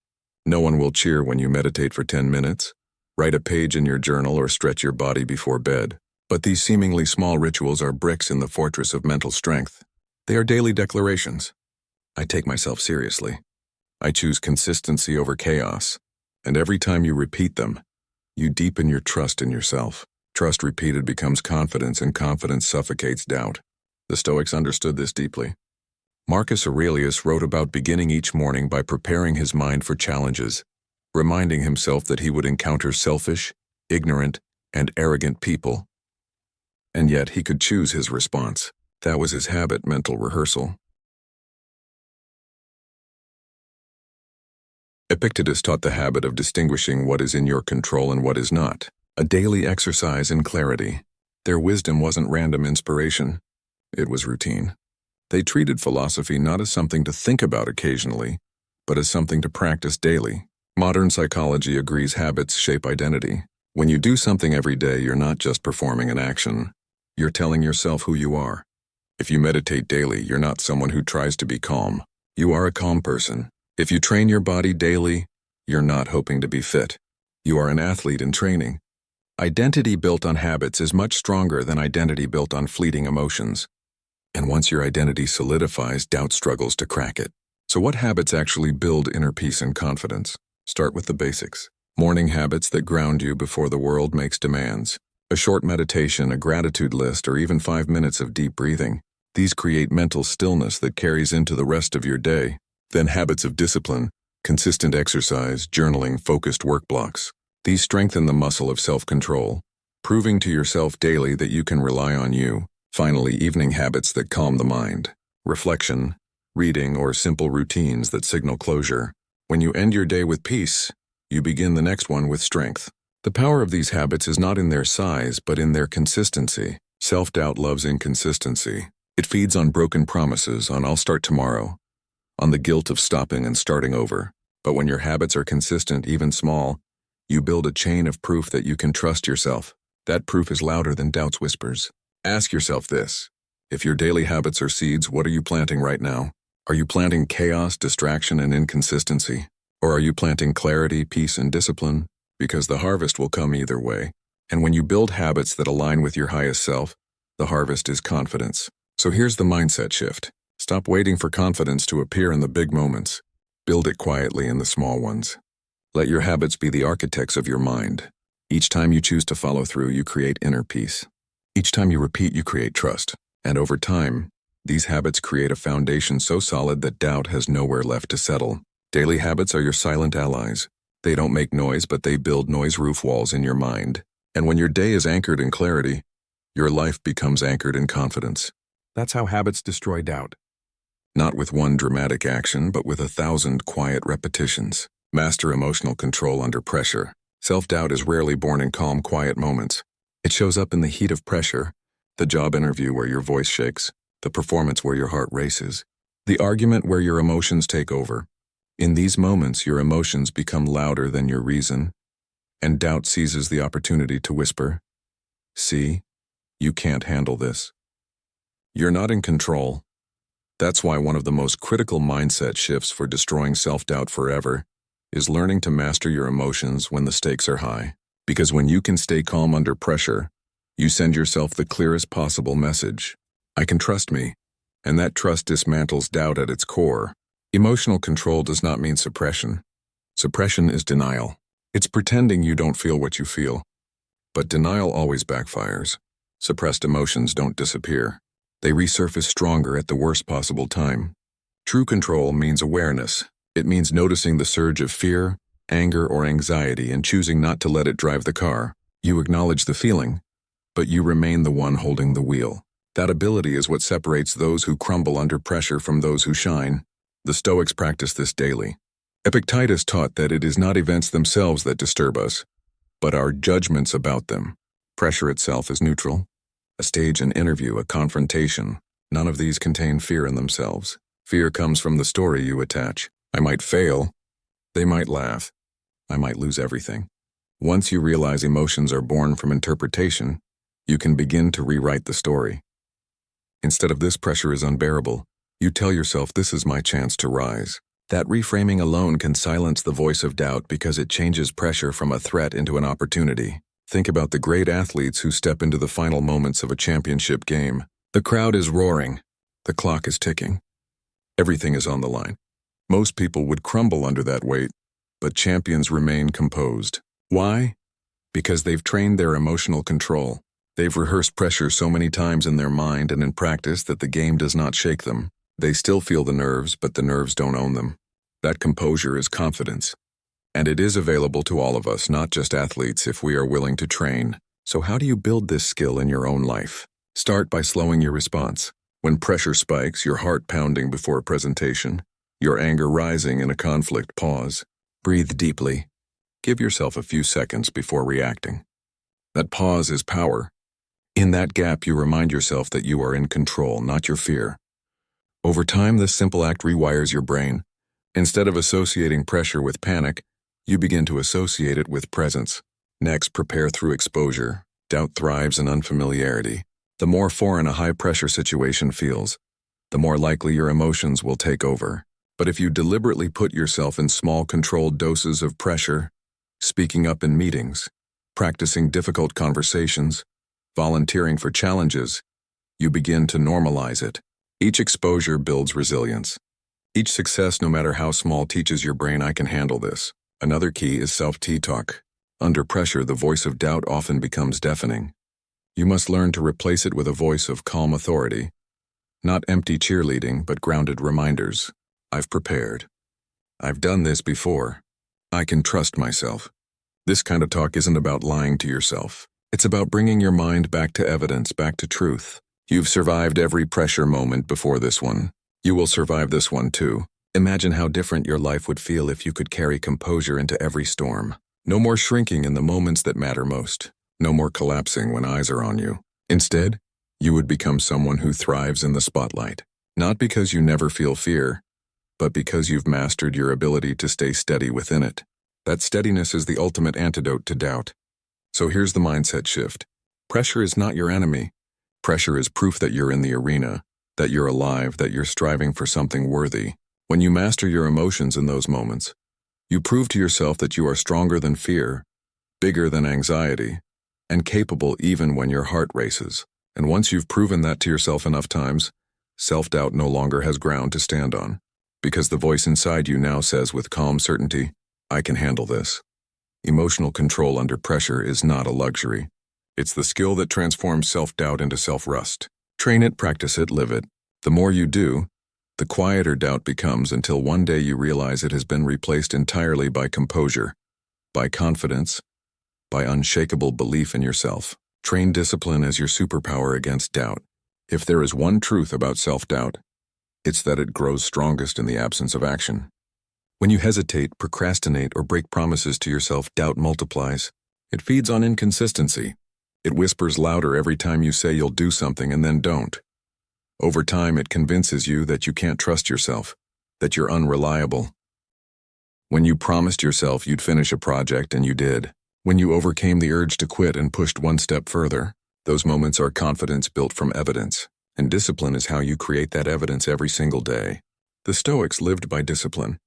No one will cheer when you meditate for 10 minutes, write a page in your journal, or stretch your body before bed. But these seemingly small rituals are bricks in the fortress of mental strength. They are daily declarations. I take myself seriously. I choose consistency over chaos. And every time you repeat them, you deepen your trust in yourself. Trust repeated becomes confidence, and confidence suffocates doubt. The Stoics understood this deeply. Marcus Aurelius wrote about beginning each morning by preparing his mind for challenges, reminding himself that he would encounter selfish, ignorant, and arrogant people. And yet he could choose his response. That was his habit, mental rehearsal. Epictetus taught the habit of distinguishing what is in your control and what is not, a daily exercise in clarity. Their wisdom wasn't random inspiration. It was routine. They treated philosophy not as something to think about occasionally, but as something to practice daily. Modern psychology agrees habits shape identity. When you do something every day, you're not just performing an action. You're telling yourself who you are. If you meditate daily, you're not someone who tries to be calm. You are a calm person. If you train your body daily, you're not hoping to be fit. You are an athlete in training. Identity built on habits is much stronger than identity built on fleeting emotions. And once your identity solidifies, doubt struggles to crack it. So what habits actually build inner peace and confidence? Start with the basics. Morning habits that ground you before the world makes demands. A short meditation, a gratitude list, or even 5 minutes of deep breathing. These create mental stillness that carries into the rest of your day. Then habits of discipline, consistent exercise, journaling, focused work blocks. These strengthen the muscle of self-control, proving to yourself daily that you can rely on you. Finally, evening habits that calm the mind. Reflection, reading, or simple routines that signal closure. When you end your day with peace, you begin the next one with strength. The power of these habits is not in their size, but in their consistency. Self-doubt loves inconsistency. It feeds on broken promises, on "I'll start tomorrow," on the guilt of stopping and starting over. But when your habits are consistent, even small, you build a chain of proof that you can trust yourself. That proof is louder than doubt's whispers. Ask yourself this. If your daily habits are seeds, what are you planting right now? Are you planting chaos, distraction, and inconsistency? Or are you planting clarity, peace, and discipline? Because the harvest will come either way. And when you build habits that align with your highest self, the harvest is confidence. So here's the mindset shift. Stop waiting for confidence to appear in the big moments. Build it quietly in the small ones. Let your habits be the architects of your mind. Each time you choose to follow through, you create inner peace. Each time you repeat, you create trust. And over time, these habits create a foundation so solid that doubt has nowhere left to settle. Daily habits are your silent allies. They don't make noise, but they build noise-proof walls in your mind. And when your day is anchored in clarity, your life becomes anchored in confidence. That's how habits destroy doubt. Not with one dramatic action, but with 1,000 quiet repetitions. Master emotional control under pressure. Self-doubt is rarely born in calm, quiet moments. It shows up in the heat of pressure, the job interview where your voice shakes, the performance where your heart races, the argument where your emotions take over. In these moments, your emotions become louder than your reason, and doubt seizes the opportunity to whisper, "See, you can't handle this. You're not in control." That's why one of the most critical mindset shifts for destroying self-doubt forever is learning to master your emotions when the stakes are high. Because when you can stay calm under pressure, you send yourself the clearest possible message. I can trust me. And that trust dismantles doubt at its core. Emotional control does not mean suppression. Suppression is denial. It's pretending you don't feel what you feel. But denial always backfires. Suppressed emotions don't disappear. They resurface stronger at the worst possible time. True control means awareness. It means noticing the surge of fear, anger, or anxiety and choosing not to let it drive the car. You acknowledge the feeling, but you remain the one holding the wheel. That ability is what separates those who crumble under pressure from those who shine. The Stoics practice this daily. Epictetus taught that it is not events themselves that disturb us, but our judgments about them. Pressure itself is neutral. A stage, an interview, a confrontation. None of these contain fear in themselves. Fear comes from the story you attach. I might fail. They might laugh. I might lose everything. Once you realize emotions are born from interpretation, you can begin to rewrite the story. Instead of "this pressure is unbearable," you tell yourself, "this is my chance to rise." That reframing alone can silence the voice of doubt because it changes pressure from a threat into an opportunity. Think about the great athletes who step into the final moments of a championship game. The crowd is roaring. The clock is ticking. Everything is on the line. Most people would crumble under that weight, but champions remain composed. Why? Because they've trained their emotional control. They've rehearsed pressure so many times in their mind and in practice that the game does not shake them. They still feel the nerves, but the nerves don't own them. That composure is confidence. And it is available to all of us, not just athletes, if we are willing to train. So how do you build this skill in your own life? Start by slowing your response. When pressure spikes, your heart pounding before a presentation, your anger rising in a conflict, pause. Breathe deeply. Give yourself a few seconds before reacting. That pause is power. In that gap, you remind yourself that you are in control, not your fear. Over time, this simple act rewires your brain. Instead of associating pressure with panic, you begin to associate it with presence. Next, prepare through exposure. Doubt thrives in unfamiliarity. The more foreign a high-pressure situation feels, the more likely your emotions will take over. But if you deliberately put yourself in small, controlled doses of pressure, speaking up in meetings, practicing difficult conversations, volunteering for challenges, you begin to normalize it. Each exposure builds resilience. Each success, no matter how small, teaches your brain, I can handle this. Another key is self-talk. Under pressure, the voice of doubt often becomes deafening. You must learn to replace it with a voice of calm authority. Not empty cheerleading, but grounded reminders. I've prepared. I've done this before. I can trust myself. This kind of talk isn't about lying to yourself. It's about bringing your mind back to evidence, back to truth. You've survived every pressure moment before this one. You will survive this one too. Imagine how different your life would feel if you could carry composure into every storm. No more shrinking in the moments that matter most. No more collapsing when eyes are on you. Instead, you would become someone who thrives in the spotlight. Not because you never feel fear, but because you've mastered your ability to stay steady within it. That steadiness is the ultimate antidote to doubt. So here's the mindset shift. Pressure is not your enemy. Pressure is proof that you're in the arena, that you're alive, that you're striving for something worthy. When you master your emotions in those moments, you prove to yourself that you are stronger than fear, bigger than anxiety, and capable even when your heart races. And once you've proven that to yourself enough times, self-doubt no longer has ground to stand on. Because the voice inside you now says with calm certainty, I can handle this. Emotional control under pressure is not a luxury. It's the skill that transforms self-doubt into self-rust. Train it, practice it, live it. The more you do, the quieter doubt becomes until one day you realize it has been replaced entirely by composure, by confidence, by unshakable belief in yourself. Train discipline as your superpower against doubt. If there is one truth about self-doubt, it's that it grows strongest in the absence of action. When you hesitate, procrastinate, or break promises to yourself, doubt multiplies. It feeds on inconsistency. It whispers louder every time you say you'll do something and then don't. Over time, it convinces you that you can't trust yourself, that you're unreliable. When you promised yourself you'd finish a project and you did. When you overcame the urge to quit and pushed one step further. Those moments are confidence built from evidence, and discipline is how you create that evidence every single day. The Stoics lived by discipline.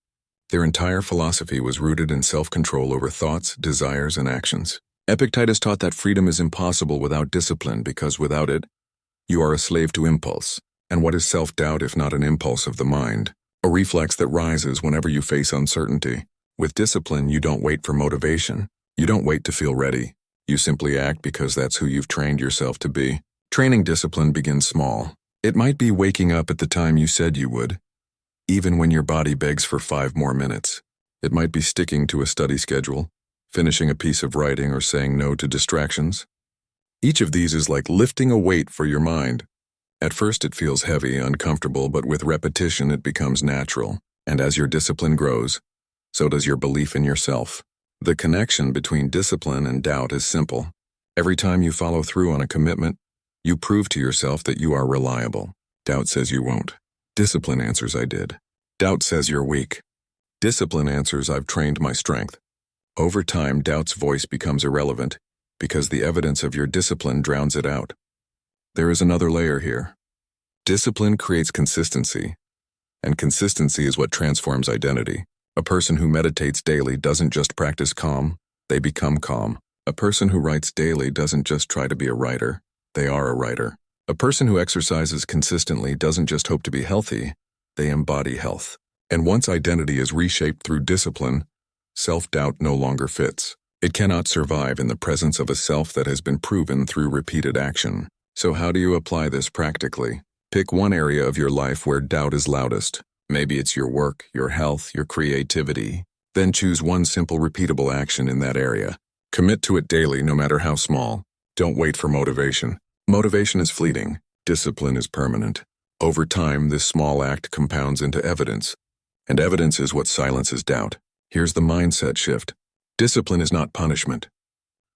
Their entire philosophy was rooted in self-control over thoughts, desires, and actions. Epictetus taught that freedom is impossible without discipline because without it, you are a slave to impulse. And what is self-doubt if not an impulse of the mind? A reflex that rises whenever you face uncertainty. With discipline, you don't wait for motivation. You don't wait to feel ready. You simply act because that's who you've trained yourself to be. Training discipline begins small. It might be waking up at the time you said you would, even when your body begs for 5 more minutes. It might be sticking to a study schedule, finishing a piece of writing, or saying no to distractions. Each of these is like lifting a weight for your mind. At first it feels heavy, uncomfortable, but with repetition it becomes natural. And as your discipline grows, so does your belief in yourself. The connection between discipline and doubt is simple. Every time you follow through on a commitment, you prove to yourself that you are reliable. Doubt says you won't. Discipline answers, I did. Doubt says you're weak. Discipline answers, I've trained my strength. Over time, doubt's voice becomes irrelevant because the evidence of your discipline drowns it out. There is another layer here. Discipline creates consistency, and consistency is what transforms identity. A person who meditates daily doesn't just practice calm, they become calm. A person who writes daily doesn't just try to be a writer, they are a writer. A person who exercises consistently doesn't just hope to be healthy, they embody health. And once identity is reshaped through discipline, self-doubt no longer fits. It cannot survive in the presence of a self that has been proven through repeated action. So how do you apply this practically? Pick one area of your life where doubt is loudest. Maybe it's your work, your health, your creativity. Then choose one simple, repeatable action in that area. Commit to it daily, no matter how small. Don't wait for motivation. Motivation is fleeting. Discipline is permanent. Over time, this small act compounds into evidence. And evidence is what silences doubt. Here's the mindset shift. Discipline is not punishment.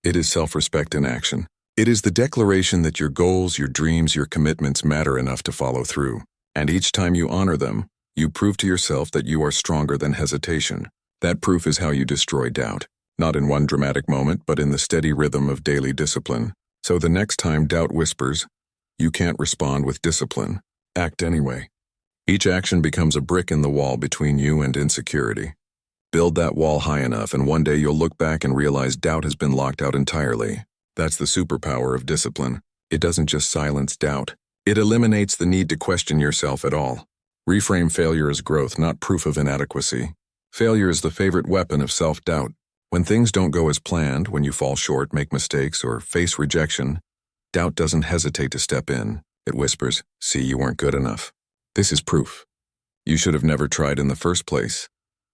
It is self-respect in action. It is the declaration that your goals, your dreams, your commitments matter enough to follow through. And each time you honor them, You prove to yourself that you are stronger than hesitation. That proof is how you destroy doubt, not in one dramatic moment, but in the steady rhythm of daily discipline. So the next time doubt whispers, you can't respond with discipline. Act anyway. Each action becomes a brick in the wall between you and insecurity. Build that wall high enough, and one day you'll look back and realize doubt has been locked out entirely. That's the superpower of discipline. It doesn't just silence doubt. It eliminates the need to question yourself at all. Reframe failure as growth, not proof of inadequacy. Failure is the favorite weapon of self-doubt. When things don't go as planned, when you fall short, make mistakes, or face rejection, doubt doesn't hesitate to step in. It whispers, "See, you weren't good enough." This is proof. You should have never tried in the first place.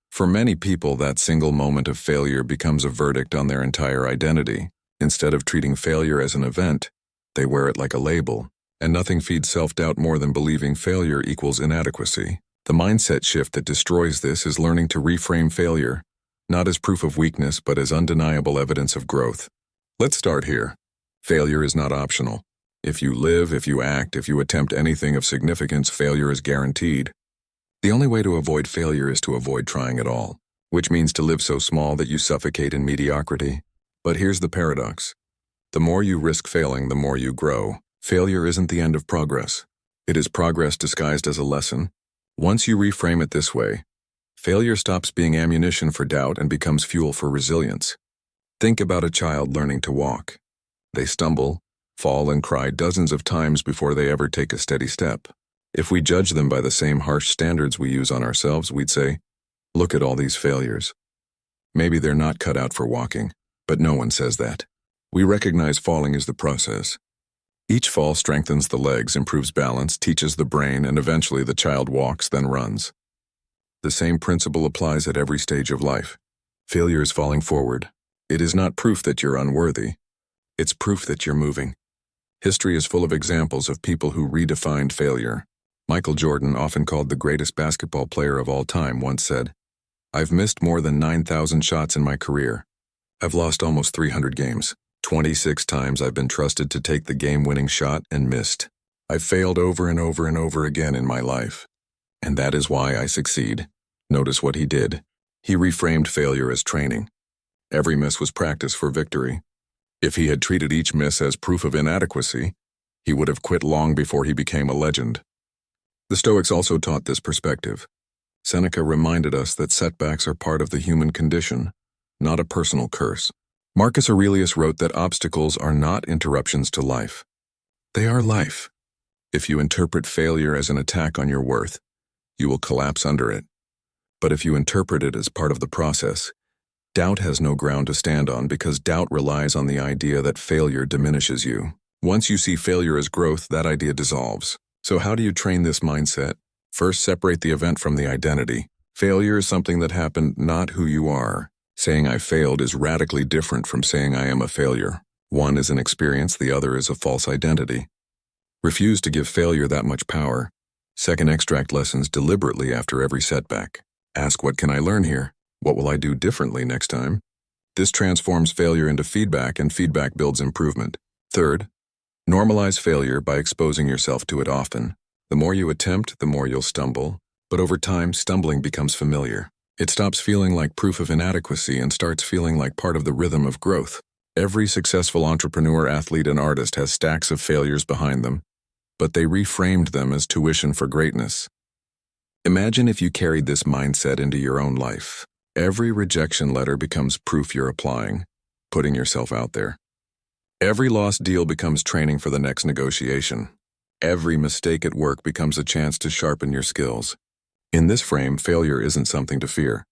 For many people, that single moment of failure becomes a verdict on their entire identity. Instead of treating failure as an event, they wear it like a label. And nothing feeds self-doubt more than believing failure equals inadequacy. The mindset shift that destroys this is learning to reframe failure, not as proof of weakness, but as undeniable evidence of growth. Let's start here. Failure is not optional. If you live, if you act, if you attempt anything of significance, failure is guaranteed. The only way to avoid failure is to avoid trying at all, which means to live so small that you suffocate in mediocrity. But here's the paradox. The more you risk failing, the more you grow. Failure isn't the end of progress. It is progress disguised as a lesson. Once you reframe it this way, failure stops being ammunition for doubt and becomes fuel for resilience. Think about a child learning to walk. They stumble, fall, and cry dozens of times before they ever take a steady step. If we judge them by the same harsh standards we use on ourselves, we'd say, "Look at all these failures. Maybe they're not cut out for walking," but no one says that. We recognize falling is the process. Each fall strengthens the legs, improves balance, teaches the brain, and eventually the child walks, then runs. The same principle applies at every stage of life. Failure is falling forward. It is not proof that you're unworthy. It's proof that you're moving. History is full of examples of people who redefined failure. Michael Jordan, often called the greatest basketball player of all time, once said, "I've missed more than 9,000 shots in my career. I've lost almost 300 games. 26 times I've been trusted to take the game-winning shot and missed. I've failed over and over and over again in my life. And that is why I succeed." Notice what he did. He reframed failure as training. Every miss was practice for victory. If he had treated each miss as proof of inadequacy, he would have quit long before he became a legend. The Stoics also taught this perspective. Seneca reminded us that setbacks are part of the human condition, not a personal curse. Marcus Aurelius wrote that obstacles are not interruptions to life. They are life. If you interpret failure as an attack on your worth, you will collapse under it. But if you interpret it as part of the process, doubt has no ground to stand on, because doubt relies on the idea that failure diminishes you. Once you see failure as growth, that idea dissolves. So how do you train this mindset? First, separate the event from the identity. Failure is something that happened, not who you are. Saying "I failed" is radically different from saying "I am a failure." One is an experience, the other is a false identity. Refuse to give failure that much power. Second, extract lessons deliberately after every setback. Ask, what can I learn here? What will I do differently next time? This transforms failure into feedback, and feedback builds improvement. Third, normalize failure by exposing yourself to it often. The more you attempt, the more you'll stumble, but over time, stumbling becomes familiar. It stops feeling like proof of inadequacy and starts feeling like part of the rhythm of growth. Every successful entrepreneur, athlete, and artist has stacks of failures behind them, but they reframed them as tuition for greatness. Imagine if you carried this mindset into your own life. Every rejection letter becomes proof you're applying, putting yourself out there. Every lost deal becomes training for the next negotiation. Every mistake at work becomes a chance to sharpen your skills. In this frame, failure isn't something to fear.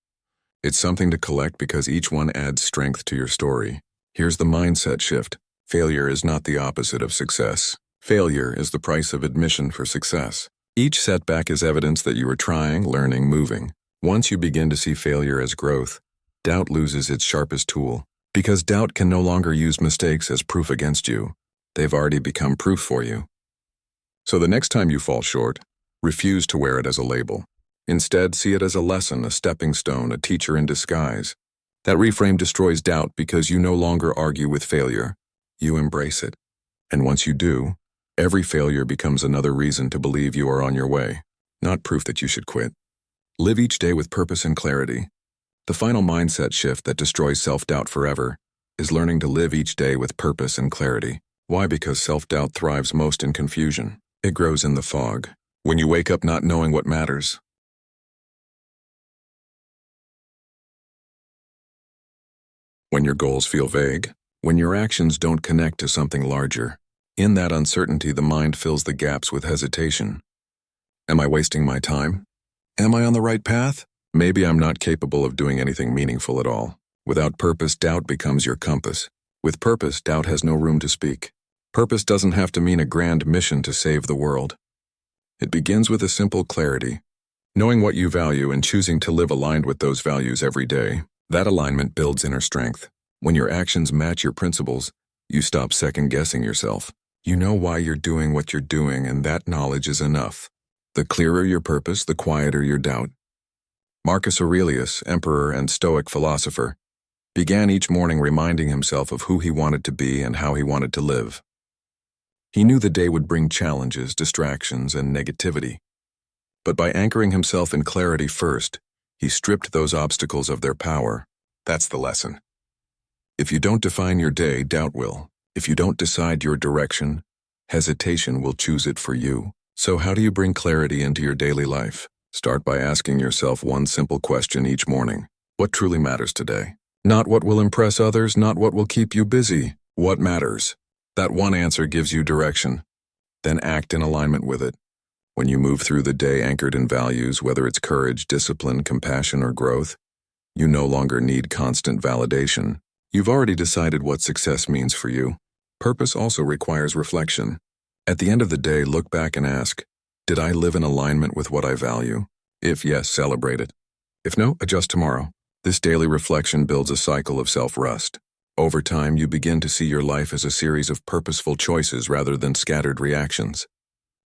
It's something to collect, because each one adds strength to your story. Here's the mindset shift. Failure is not the opposite of success. Failure is the price of admission for success. Each setback is evidence that you are trying, learning, moving. Once you begin to see failure as growth, doubt loses its sharpest tool. Because doubt can no longer use mistakes as proof against you. They've already become proof for you. So the next time you fall short, refuse to wear it as a label. Instead, see it as a lesson, a stepping stone, a teacher in disguise. That reframe destroys doubt, because you no longer argue with failure. You embrace it. And once you do, every failure becomes another reason to believe you are on your way, not proof that you should quit. Live each day with purpose and clarity. The final mindset shift that destroys self-doubt forever is learning to live each day with purpose and clarity. Why? Because self-doubt thrives most in confusion. It grows in the fog, when you wake up not knowing what matters. When your goals feel vague, when your actions don't connect to something larger. In that uncertainty, the mind fills the gaps with hesitation. Am I wasting my time? Am I on the right path? Maybe I'm not capable of doing anything meaningful at all. Without purpose, doubt becomes your compass. With purpose, doubt has no room to speak. Purpose doesn't have to mean a grand mission to save the world. It begins with a simple clarity, knowing what you value and choosing to live aligned with those values every day. That alignment builds inner strength. When your actions match your principles, you stop second-guessing yourself. You know why you're doing what you're doing, and that knowledge is enough. The clearer your purpose, the quieter your doubt. Marcus Aurelius, emperor and Stoic philosopher, began each morning reminding himself of who he wanted to be and how he wanted to live. He knew the day would bring challenges, distractions, and negativity. But by anchoring himself in clarity first, he stripped those obstacles of their power. That's the lesson. If you don't define your day, doubt will. If you don't decide your direction, hesitation will choose it for you. So how do you bring clarity into your daily life? Start by asking yourself one simple question each morning. What truly matters today? Not what will impress others, not what will keep you busy. What matters? That one answer gives you direction. Then act in alignment with it. When you move through the day anchored in values, whether it's courage, discipline, compassion, or growth, you no longer need constant validation. You've already decided what success means for you. Purpose also requires reflection. At the end of the day, look back and ask, did I live in alignment with what I value? If yes, celebrate it. If no, adjust tomorrow. This daily reflection builds a cycle of self-rust. Over time, you begin to see your life as a series of purposeful choices rather than scattered reactions.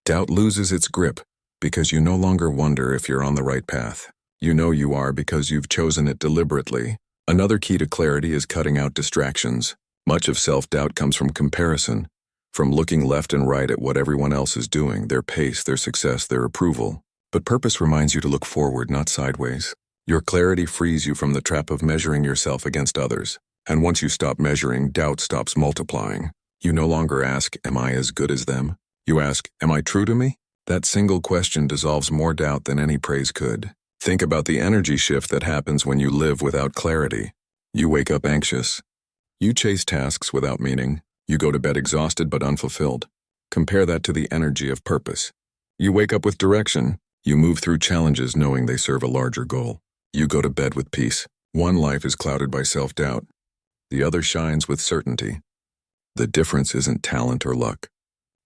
Doubt loses its grip because you no longer wonder if you're on the right path. You know you are because you've chosen it deliberately. Another key to clarity is cutting out distractions. Much of self-doubt comes from comparison, from looking left and right at what everyone else is doing, their pace, their success, their approval. But purpose reminds you to look forward, not sideways. Your clarity frees you from the trap of measuring yourself against others. And once you stop measuring, doubt stops multiplying. You no longer ask, am I as good as them? You ask, am I true to me? That single question dissolves more doubt than any praise could. Think about the energy shift that happens when you live without clarity. You wake up anxious. You chase tasks without meaning. You go to bed exhausted but unfulfilled. Compare that to the energy of purpose. You wake up with direction. You move through challenges knowing they serve a larger goal. You go to bed with peace. One life is clouded by self-doubt. The other shines with certainty. The difference isn't talent or luck.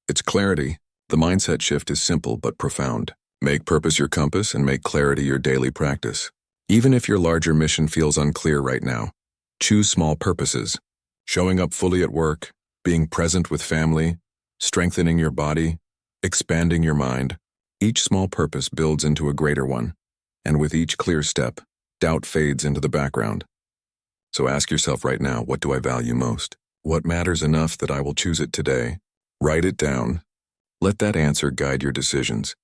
It's clarity. The mindset shift is simple but profound. Make purpose your compass and make clarity your daily practice. Even if your larger mission feels unclear right now, choose small purposes. Showing up fully at work, being present with family, strengthening your body, expanding your mind. Each small purpose builds into a greater one, and with each clear step, doubt fades into the background. So ask yourself right now, what do I value most? What matters enough that I will choose it today? Write it down. Let that answer guide your decisions.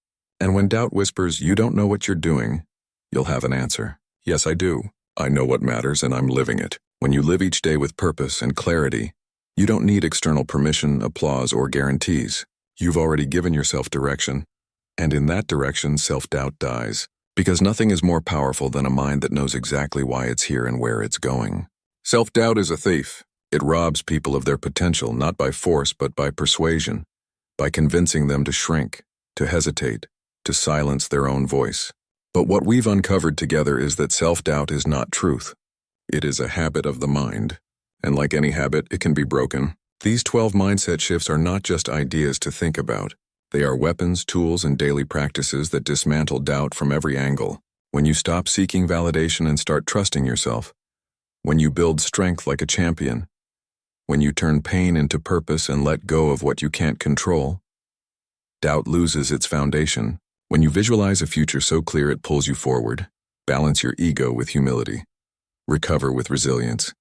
And when doubt whispers, you don't know what you're doing, you'll have an answer. Yes, I do. I know what matters and I'm living it. When you live each day with purpose and clarity, you don't need external permission, applause, or guarantees. You've already given yourself direction. And in that direction, self-doubt dies. Because nothing is more powerful than a mind that knows exactly why it's here and where it's going. Self-doubt is a thief. It robs people of their potential, not by force, but by persuasion, by convincing them to shrink, to hesitate, to silence their own voice. But what we've uncovered together is that self-doubt is not truth. It is a habit of the mind. And like any habit, it can be broken. These 12 mindset shifts are not just ideas to think about. They are weapons, tools, and daily practices that dismantle doubt from every angle. When you stop seeking validation and start trusting yourself, when you build strength like a champion, when you turn pain into purpose and let go of what you can't control, doubt loses its foundation. When you visualize a future so clear it pulls you forward, balance your ego with humility, recover with resilience,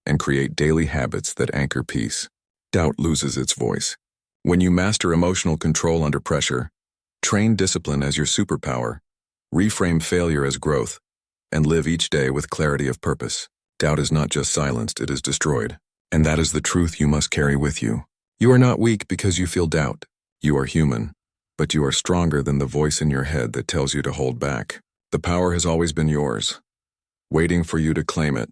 and create daily habits that anchor peace, doubt loses its voice. When you master emotional control under pressure, train discipline as your superpower, Reframe failure as growth, and live each day with clarity of purpose. Doubt is not just silenced, it is destroyed. And that is the truth you must carry with you. You are not weak because you feel doubt. You are human, but you are stronger than the voice in your head that tells you to hold back. The power has always been yours, waiting for you to claim it,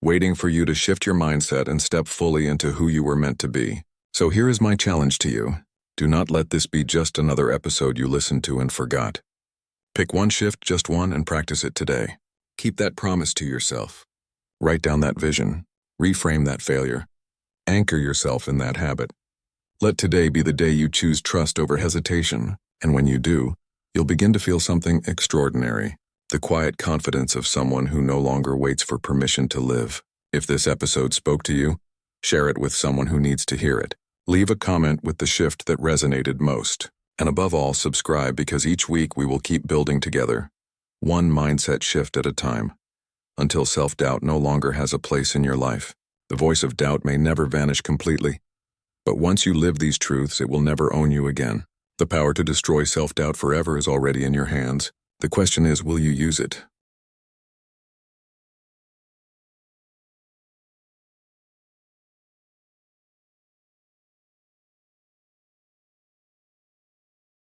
waiting for you to shift your mindset and step fully into who you were meant to be. So here is my challenge to you. Do not let this be just another episode you listened to and forgot. Pick one shift, just one, and practice it today. Keep that promise to yourself. Write down that vision. Reframe that failure. Anchor yourself in that habit. Let today be the day you choose trust over hesitation, and when you do, you'll begin to feel something extraordinary. The quiet confidence of someone who no longer waits for permission to live. If this episode spoke to you, share it with someone who needs to hear it. Leave a comment with the shift that resonated most. And above all, subscribe, because each week we will keep building together, one mindset shift at a time, until self-doubt no longer has a place in your life. The voice of doubt may never vanish completely, but once you live these truths, it will never own you again. The power to destroy self-doubt forever is already in your hands. The question is, will you use it?